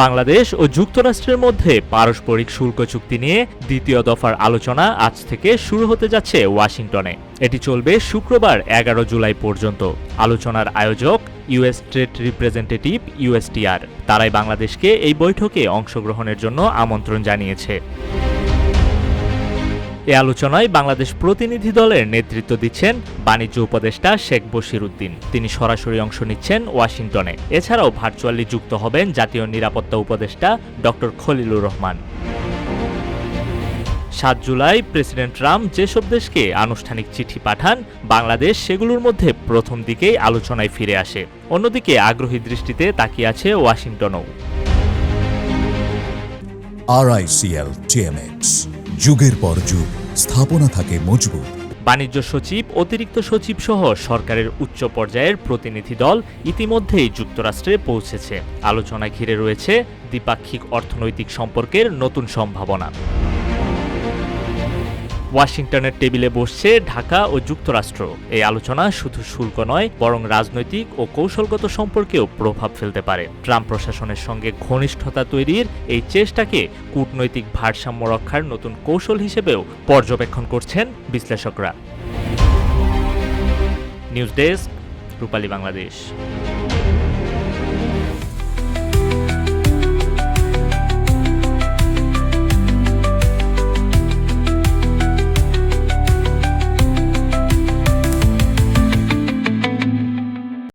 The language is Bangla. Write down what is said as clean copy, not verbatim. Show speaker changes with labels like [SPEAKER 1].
[SPEAKER 1] বাংলাদেশ ও যুক্তরাষ্ট্রের মধ্যে পারস্পরিক শুল্ক চুক্তি নিয়ে দ্বিতীয় দফার আলোচনা আজ থেকে শুরু হতে যাচ্ছে ওয়াশিংটনে। এটি চলবে শুক্রবার 11 জুলাই পর্যন্ত। আলোচনার আয়োজক ইউএস ট্রেড রিপ্রেজেন্টেটিভ USTR, তারাই বাংলাদেশকে এই বৈঠকে অংশগ্রহণের জন্য আমন্ত্রণ জানিয়েছে। এ আলোচনায় বাংলাদেশ প্রতিনিধি দলের নেতৃত্ব দিচ্ছেন বাণিজ্য উপদেষ্টা শেখ বশির উদ্দিন। তিনি সরাসরি অংশ নিচ্ছেন ওয়াশিংটনে। এছাড়াও ভার্চুয়ালি যুক্ত হবেন জাতীয় নিরাপত্তা উপদেষ্টা doctor Khalilur Rahman. 7 July president Trump যেসব দেশকে আনুষ্ঠানিক চিঠি পাঠান, বাংলাদেশ সেগুলোর মধ্যে প্রথম দিকেই আলোচনায় ফিরে আসে। অন্যদিকে আগ্রহী দৃষ্টিতে তাকিয়ে আছে ওয়াশিংটনও।
[SPEAKER 2] RICL TMX, যুগের পর যুগ স্থাপনা থাকে মজবুত।
[SPEAKER 1] বাণিজ্য সচিব, অতিরিক্ত সচিব সহ সরকারের উচ্চ পর্যায়ের প্রতিনিধি দল ইতিমধ্যেই যুক্তরাষ্ট্রে পৌঁছেছে। আলোচনা ঘিরে রয়েছে দ্বিপাক্ষিক অর্থনৈতিক সম্পর্কের নতুন সম্ভাবনা। ওয়াশিংটনের টেবিলে বসছে ঢাকা ও যুক্তরাষ্ট্র। এই আলোচনা শুধু শুল্ক নয়, বরং রাজনৈতিক ও কৌশলগত সম্পর্কেও প্রভাব ফেলতে পারে। ট্রাম্প প্রশাসনের সঙ্গে ঘনিষ্ঠতা তৈরির এই চেষ্টাকে কূটনৈতিক ভারসাম্য রক্ষার নতুন কৌশল হিসেবেও পর্যবেক্ষণ করছেন বিশ্লেষকরা। নিউজ ডেস্ক, রূপালী বাংলাদেশ।